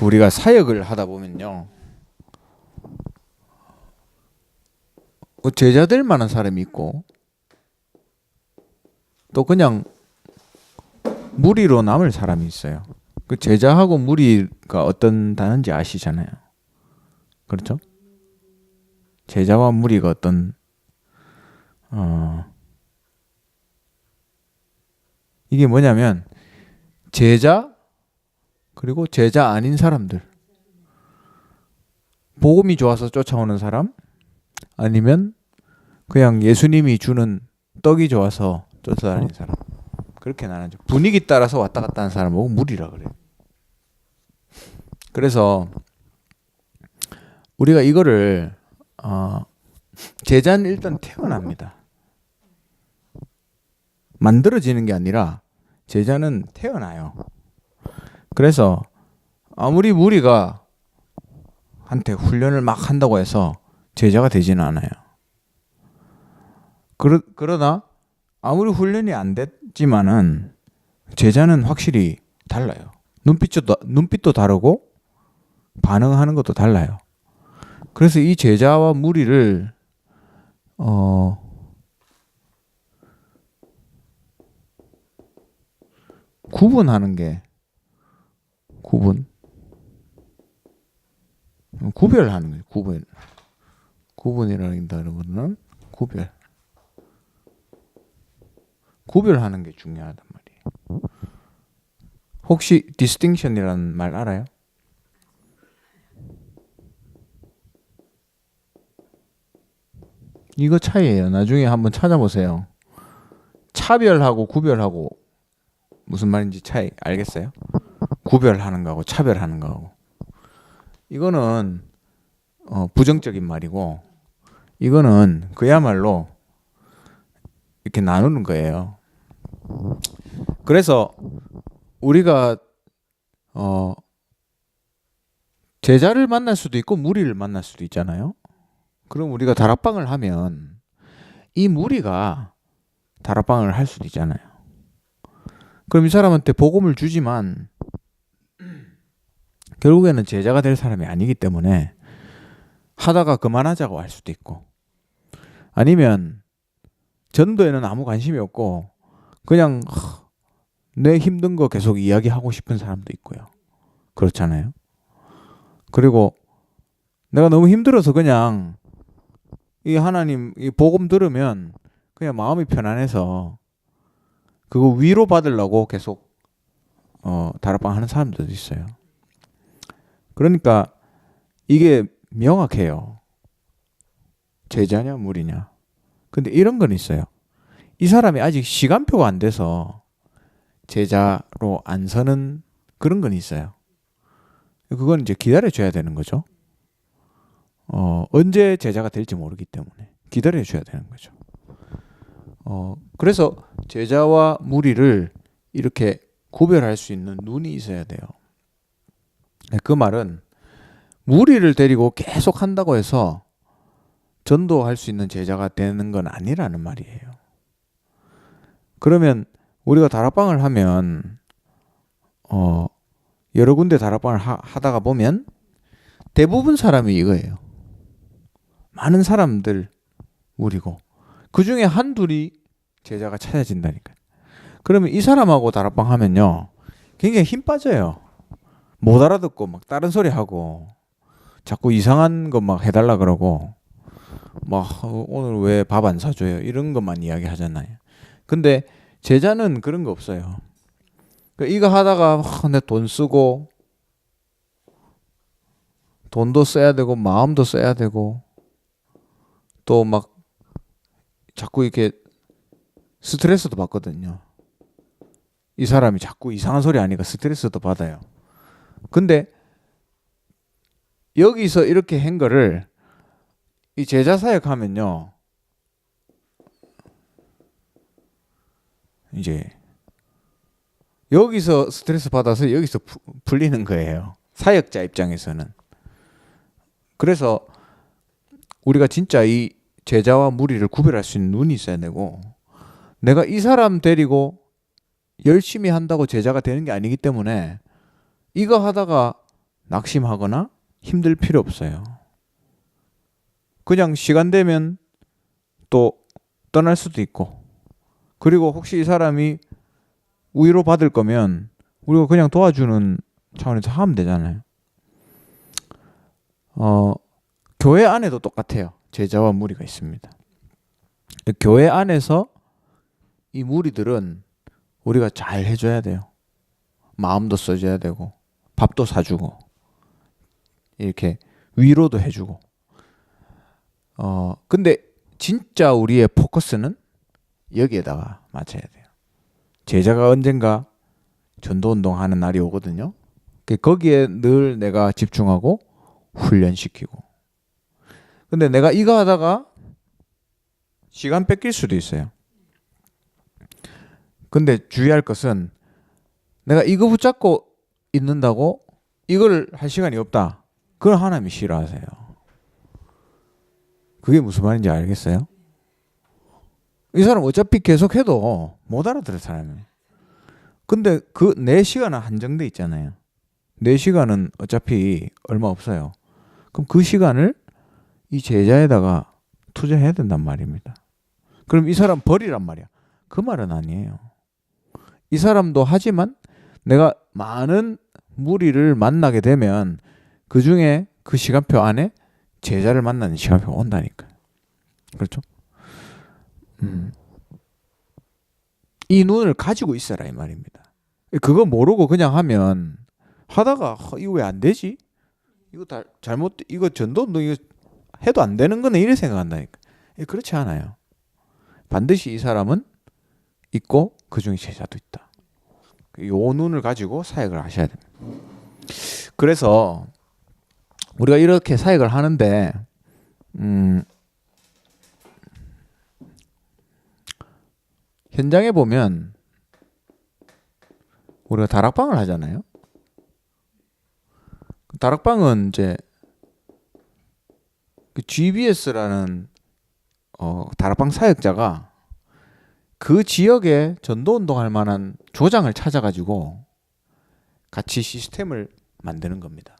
우리가 사역을 하다 보면요, 제자 될 만한 사람이 있고 또 그냥 무리로 남을 사람이 있어요. 그 제자하고 무리가 어떤 단어인지 아시잖아요. 그렇죠? 제자와 무리가 어떤 이게 뭐냐면 제자 그리고 제자 아닌 사람들, 복음이 좋아서 쫓아오는 사람, 아니면 그냥 예수님이 주는 떡이 좋아서 쫓아다니는 사람, 그렇게 나누죠. 분위기 따라서 왔다 갔다 하는 사람하고 무리라 그래요. 그래서 우리가 이거를 제자는 일단 태어납니다. 만들어지는 게 아니라 제자는 태어나요. 그래서 아무리 무리가 한테 훈련을 막 한다고 해서 제자가 되지는 않아요. 그러나 아무리 훈련이 안 됐지만은 제자는 확실히 달라요. 눈빛도 다르고 반응하는 것도 달라요. 그래서 이 제자와 무리를 구분하는 게 구별하는 거예요. 구분이라는 거는 구별하는 게 중요하단 말이에요. 혹시 distinction이라는 말 알아요? 이거 차이예요. 나중에 한번 찾아보세요. 차별하고 구별하고 무슨 말인지 차이 알겠어요? 구별하는 거하고 차별하는 거하고. 이거는 부정적인 말이고, 이거는 그야말로 이렇게 나누는 거예요. 그래서 우리가 제자를 만날 수도 있고 무리를 만날 수도 있잖아요. 그럼 우리가 다락방을 하면 이 무리가 다락방을 할 수도 있잖아요. 그럼 이 사람한테 복음을 주지만 결국에는 제자가 될 사람이 아니기 때문에 하다가 그만하자고 할 수도 있고, 아니면 전도에는 아무 관심이 없고 그냥 내 힘든 거 계속 이야기하고 싶은 사람도 있고요. 그렇잖아요. 그리고 내가 너무 힘들어서 그냥 이 하나님 이 복음 들으면 그냥 마음이 편안해서 그거 위로 받으려고 계속 다락방 하는 사람들도 있어요. 그러니까 이게 명확해요. 제자냐 무리냐. 근데 이런 건 있어요. 이 사람이 아직 시간표가 안 돼서 제자로 안 서는 그런 건 있어요. 그건 이제 기다려줘야 되는 거죠. 언제 제자가 될지 모르기 때문에 기다려줘야 되는 거죠. 그래서 제자와 무리를 이렇게 구별할 수 있는 눈이 있어야 돼요. 그 말은 무리를 데리고 계속 한다고 해서 전도할 수 있는 제자가 되는 건 아니라는 말이에요. 그러면 우리가 다락방을 하면 여러 군데 다락방을 하다가 보면 대부분 사람이 이거예요. 많은 사람들 무리고 그 중에 한둘이 제자가 찾아진다니까요. 그러면 이 사람하고 다락방 하면요 굉장히 힘 빠져요. 못 알아듣고 막 다른 소리 하고 자꾸 이상한 거 막 해달라 그러고 막 오늘 왜 밥 안 사줘요 이런 것만 이야기하잖아요. 근데 제자는 그런 거 없어요. 이거 하다가 내 돈 쓰고 돈도 써야 되고 마음도 써야 되고 또 막 자꾸 이렇게 스트레스도 받거든요. 이 사람이 자꾸 이상한 소리 하니까 스트레스도 받아요. 근데 여기서 이렇게 한 거를 이 제자 사역하면요 이제 여기서 스트레스 받아서 여기서 풀리는 거예요. 사역자 입장에서는. 그래서 우리가 진짜 이 제자와 무리를 구별할 수 있는 눈이 있어야 되고, 내가 이 사람 데리고 열심히 한다고 제자가 되는 게 아니기 때문에 이거 하다가 낙심하거나 힘들 필요 없어요. 그냥 시간 되면 또 떠날 수도 있고, 그리고 혹시 이 사람이 위로 받을 거면 우리가 그냥 도와주는 차원에서 하면 되잖아요. 교회 안에도 똑같아요. 제자와 무리가 있습니다. 교회 안에서 이 무리들은 우리가 잘 해줘야 돼요. 마음도 써줘야 되고, 밥도 사주고, 이렇게 위로도 해주고. 근데 진짜 우리의 포커스는 여기에다가 맞춰야 돼요. 제자가 언젠가 전도운동 하는 날이 오거든요. 거기에 늘 내가 집중하고 훈련시키고. 근데 내가 이거 하다가 시간 뺏길 수도 있어요. 근데 주의할 것은 내가 이거 붙잡고 있는다고 이걸 할 시간이 없다. 그걸 하나님이 싫어하세요. 그게 무슨 말인지 알겠어요? 이 사람 어차피 계속해도 못 알아들을 사람이에요. 근데 그 4시간은 한정돼 있잖아요. 4시간은 어차피 얼마 없어요. 그럼 그 시간을 이 제자에다가 투자해야 된단 말입니다. 그럼 이 사람 버리란 말이야. 그 말은 아니에요. 이 사람도 하지만 내가 많은 무리를 만나게 되면 그 중에 그 시간표 안에 제자를 만나는 시간표가 온다니까요. 그렇죠? 이 눈을 가지고 있어라 이 말입니다. 그거 모르고 그냥 하면 하다가 이거 왜 안 되지? 이거 다 잘못, 이거 전도운동 이거 해도 안 되는 거네 이렇게 생각한다니까. 그렇지 않아요. 반드시 이 사람은 있고 그 중에 제자도 있다. 요 눈을 가지고 사역을 하셔야 됩니다. 그래서 우리가 이렇게 사역을 하는데 현장에 보면 우리가 다락방을 하잖아요. 다락방은 이제 그 GBS라는 다락방 사역자가 그 지역에 전도운동할 만한 조장을 찾아가지고 같이 시스템을 만드는 겁니다.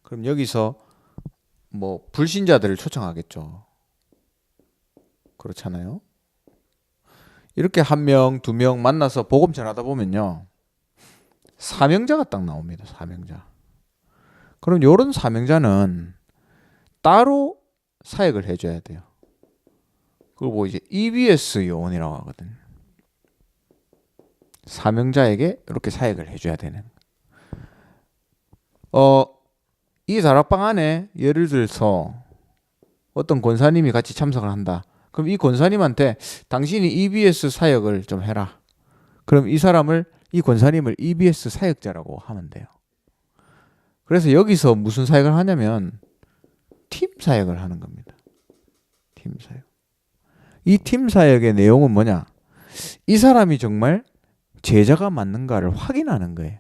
그럼 여기서 뭐 불신자들을 초청하겠죠. 그렇잖아요. 이렇게 1명, 2명 만나서 복음 전하다 보면요, 사명자가 딱 나옵니다. 사명자. 그럼 이런 사명자는 따로 사역을 해줘야 돼요. 그리고 이제 EBS 요원이라고 하거든요. 사명자에게 이렇게 사역을 해줘야 되는. 이 다락방 안에 예를 들어서 어떤 권사님이 같이 참석을 한다. 그럼 이 권사님한테 당신이 EBS 사역을 좀 해라. 그럼 이 사람을, 이 권사님을 EBS 사역자라고 하면 돼요. 그래서 여기서 무슨 사역을 하냐면 팀 사역을 하는 겁니다. 팀 사역. 이 팀 사역의 내용은 뭐냐? 이 사람이 정말 제자가 맞는가를 확인하는 거예요.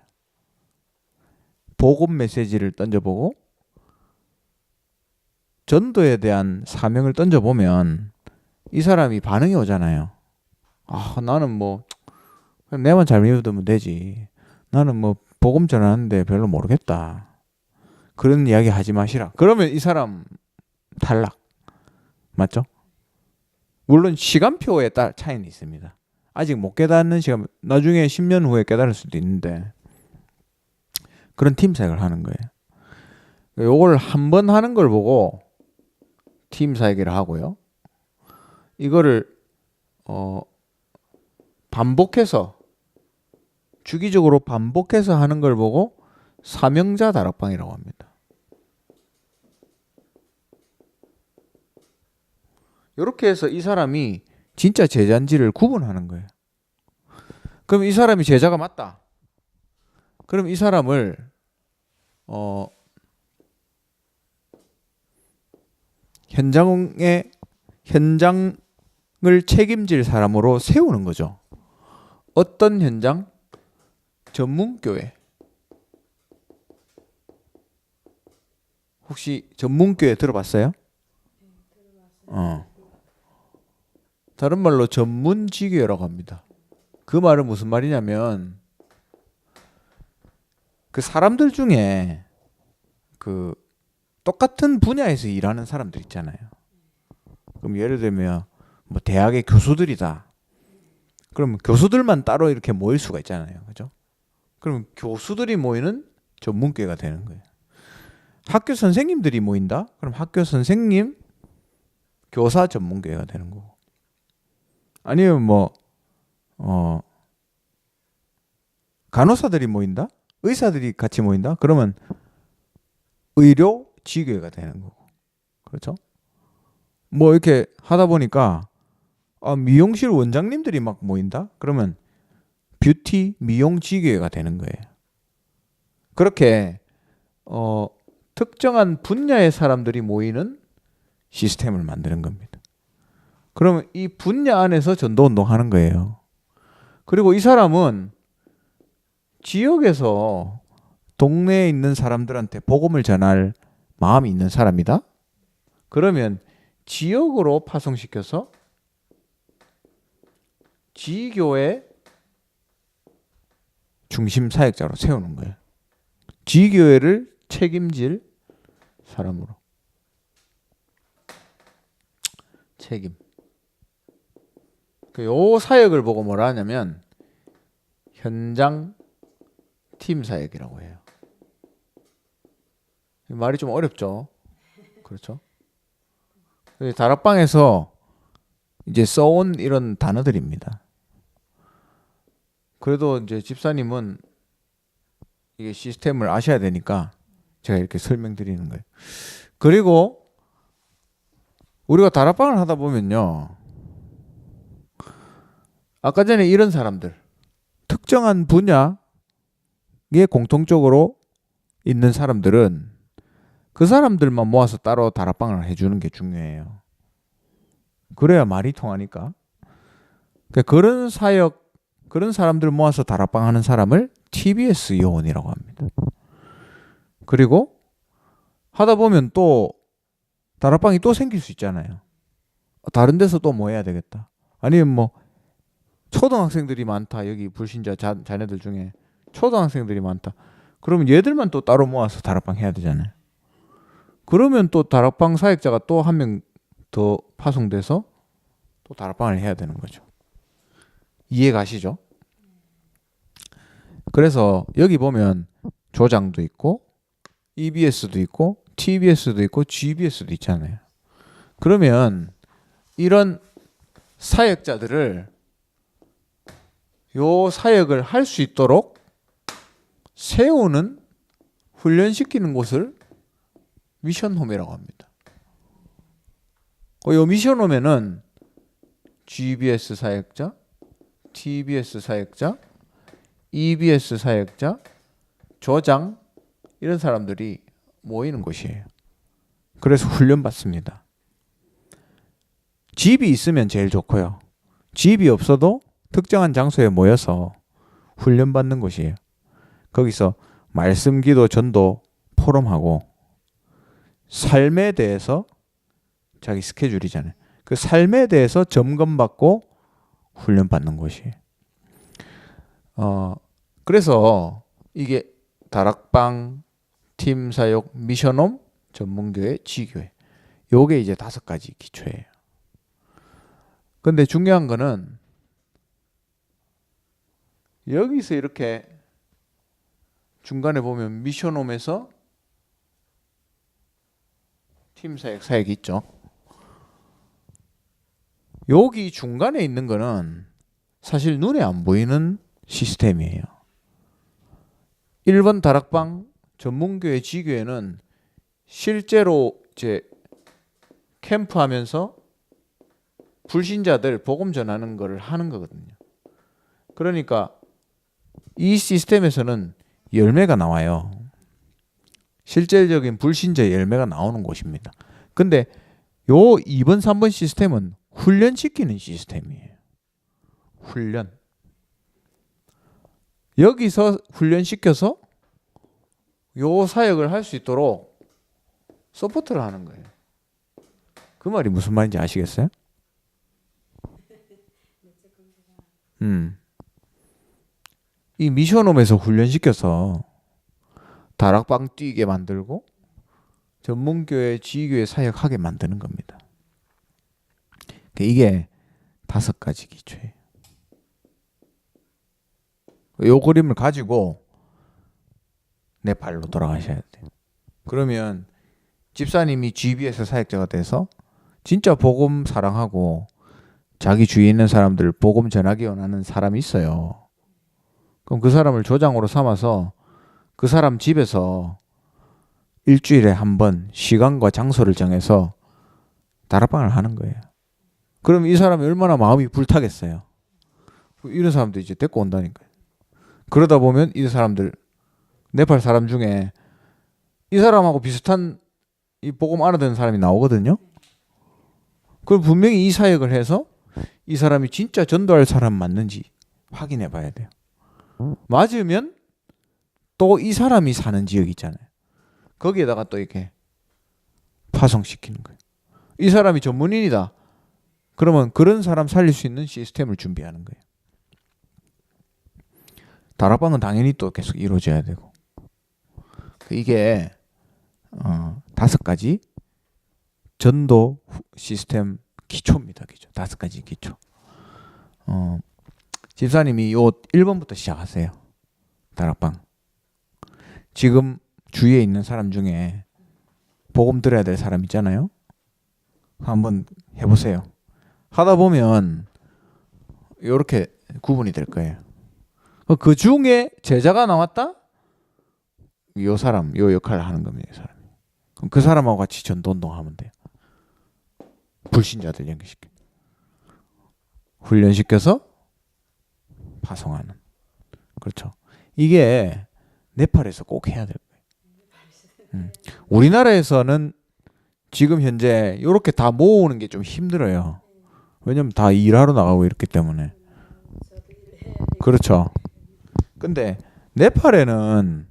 복음 메시지를 던져보고 전도에 대한 사명을 던져보면 이 사람이 반응이 오잖아요. 나는 뭐 내만 잘 믿으면 되지. 나는 뭐 복음 전하는데 별로 모르겠다. 그런 이야기 하지 마시라. 그러면 이 사람 탈락. 맞죠? 물론 시간표에 따라 차이는 있습니다. 아직 못 깨닫는 시간, 나중에 10년 후에 깨달을 수도 있는데 그런 팀 사역을 하는 거예요. 요걸 한 번 하는 걸 보고 팀 사역이라 하고요. 이거를 반복해서, 주기적으로 반복해서 하는 걸 보고 사명자 다락방이라고 합니다. 이렇게 해서 이 사람이 진짜 제자인지를 구분하는 거예요. 그럼 이 사람이 제자가 맞다. 그럼 이 사람을 현장을 책임질 사람으로 세우는 거죠. 어떤 현장? 전문교회. 혹시 전문교회 들어봤어요? 다른 말로 전문지교회라고 합니다. 그 말은 무슨 말이냐면 그 사람들 중에 그 똑같은 분야에서 일하는 사람들 있잖아요. 그럼 예를 들면 뭐 대학의 교수들이다. 그럼 교수들만 따로 이렇게 모일 수가 있잖아요. 그죠? 그럼 교수들이 모이는 전문교회가 되는 거예요. 학교 선생님들이 모인다? 그럼 학교 선생님 교사 전문교회가 되는 거고. 아니면 뭐 간호사들이 모인다? 의사들이 같이 모인다? 그러면 의료 지교회가 되는 거고. 그렇죠? 뭐 이렇게 하다 보니까 미용실 원장님들이 막 모인다? 그러면 뷰티 미용 지교회가 되는 거예요. 그렇게 특정한 분야의 사람들이 모이는 시스템을 만드는 겁니다. 그러면 이 분야 안에서 전도운동 하는 거예요. 그리고 이 사람은 지역에서 동네에 있는 사람들한테 복음을 전할 마음이 있는 사람이다. 그러면 지역으로 파송시켜서 지교회 중심 사역자로 세우는 거예요. 지교회를 책임질 사람으로. 책임. 요 사역을 보고 뭐라 하냐면 현장 팀 사역이라고 해요. 말이 좀 어렵죠. 그렇죠? 다락방에서 이제 써온 이런 단어들입니다. 그래도 이제 집사님은 이게 시스템을 아셔야 되니까 제가 이렇게 설명드리는 거예요. 그리고 우리가 다락방을 하다 보면요, 아까 전에 이런 사람들, 특정한 분야에 공통적으로 있는 사람들은 그 사람들만 모아서 따로 다락방을 해주는 게 중요해요. 그래야 말이 통하니까. 그런 사역, 그런 사람들 모아서 다락방 하는 사람을 TBS 요원이라고 합니다. 그리고 하다 보면 또 다락방이 또 생길 수 있잖아요. 다른 데서 또 뭐 해야 되겠다. 아니면 뭐 초등학생들이 많다. 여기 불신자 자녀들 중에 초등학생들이 많다. 그러면 얘들만 또 따로 모아서 다락방 해야 되잖아요. 그러면 또 다락방 사역자가 또 한 명 더 파송돼서 또 다락방을 해야 되는 거죠. 이해 가시죠? 그래서 여기 보면 조장도 있고 EBS도 있고 TBS도 있고 GBS도 있잖아요. 그러면 이런 사역자들을 요 사역을 할 수 있도록 세우는 훈련시키는 곳을 미션홈이라고 합니다. 요 미션홈에는 GBS 사역자, TBS 사역자, EBS 사역자, 조장 이런 사람들이 모이는 곳이에요. 그래서 훈련받습니다. 집이 있으면 제일 좋고요. 집이 없어도 특정한 장소에 모여서 훈련받는 곳이에요. 거기서 말씀, 기도, 전도, 포럼하고 삶에 대해서 자기 스케줄이잖아요. 그 삶에 대해서 점검받고 훈련받는 곳이에요. 그래서 이게 다락방, 팀사역, 미션홈, 전문교회, 지교회. 요게 이제 5가지 기초예요. 근데 중요한 거는 여기서 이렇게 중간에 보면 미션홈에서 팀사역, 사역이 있죠. 여기 중간에 있는 거는 사실 눈에 안 보이는 시스템이에요. 1번 다락방, 전문교회, 지교회는 실제로 이제 캠프하면서 불신자들 복음 전하는 거를 하는 거거든요. 그러니까 이 시스템에서는 열매가 나와요. 실질적인 불신자 열매가 나오는 곳입니다. 근데 요 2번, 3번 시스템은 훈련시키는 시스템이에요. 훈련. 여기서 훈련시켜서 요 사역을 할 수 있도록 서포트를 하는 거예요. 그 말이 무슨 말인지 아시겠어요? 이 미션홈에서 훈련시켜서 다락방 뛰게 만들고 전문교회, 지휘교회 사역하게 만드는 겁니다. 이게 5가지 기초예요. 요 그림을 가지고 네팔로 돌아가셔야 돼요. 그러면 집사님이 GB에서 사역자가 돼서 진짜 복음 사랑하고 자기 주위에 있는 사람들 복음 전하기 원하는 사람이 있어요. 그럼 그 사람을 조장으로 삼아서 그 사람 집에서 일주일에 한 번 시간과 장소를 정해서 다락방을 하는 거예요. 그럼 이 사람이 얼마나 마음이 불타겠어요. 이런 사람도 이제 데리고 온다니까요. 그러다 보면 이 사람들 네팔 사람 중에 이 사람하고 비슷한 이 복음 알아듣는 사람이 나오거든요. 그럼 분명히 이 사역을 해서 이 사람이 진짜 전도할 사람 맞는지 확인해 봐야 돼요. 맞으면 또 이 사람이 사는 지역 있잖아요. 거기에다가 또 이렇게 파송시키는 거예요. 이 사람이 전문인이다. 그러면 그런 사람 살릴 수 있는 시스템을 준비하는 거예요. 다락방은 당연히 또 계속 이루어져야 되고. 이게 5가지 전도 시스템 기초입니다. 기초. 5가지 기초. 집사님이 요 1번부터 시작하세요. 다락방. 지금 주위에 있는 사람 중에 복음 들어야 될 사람 있잖아요. 한번 해보세요. 하다 보면 이렇게 구분이 될 거예요. 그 중에 제자가 나왔다? 요 사람, 요 역할을 하는 겁니다. 이 사람이. 그럼 그 사람하고 같이 전도운동하면 돼요. 불신자들 연결시켜. 훈련시켜서 파송하는. 그렇죠. 이게 네팔에서 꼭 해야 될 거예요. 우리나라에서는 지금 현재 이렇게 다 모으는 게 좀 힘들어요. 왜냐면 다 일하러 나가고 이렇기 때문에. 그렇죠. 근데 네팔에는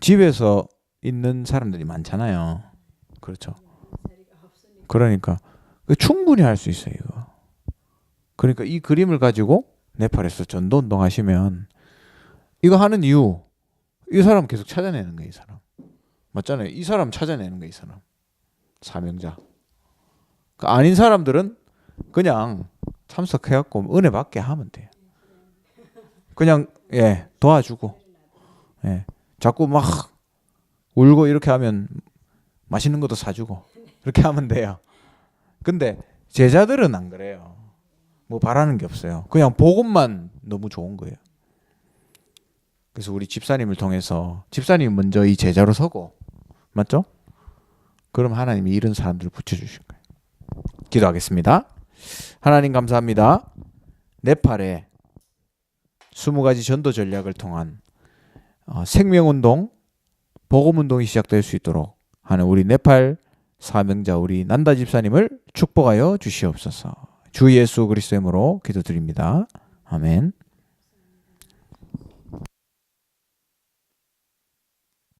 집에서 있는 사람들이 많잖아요. 그렇죠. 그러니까 충분히 할 수 있어요. 이거. 그러니까 이 그림을 가지고 네팔에서 전도 운동 하시면 이거 하는 이유 이 사람 계속 찾아내는 거예요. 이 사람. 맞잖아요. 이 사람 찾아내는 거예요. 이 사람. 사명자. 그 아닌 사람들은 그냥 참석해갖고 은혜 받게 하면 돼요. 그냥 도와주고 자꾸 막 울고 이렇게 하면 맛있는 것도 사주고 그렇게 하면 돼요. 근데 제자들은 안 그래요. 뭐 바라는 게 없어요. 그냥 복음만 너무 좋은 거예요. 그래서 우리 집사님을 통해서 집사님이 먼저 이 제자로 서고 맞죠? 그럼 하나님이 이런 사람들을 붙여주실 거예요. 기도하겠습니다. 하나님 감사합니다. 네팔에 20가지 전도 전략을 통한 생명운동, 복음운동이 시작될 수 있도록 하는 우리 네팔 사명자 우리 난다 집사님을 축복하여 주시옵소서. 주 예수 그리스도의 이름으로 기도드립니다. 아멘.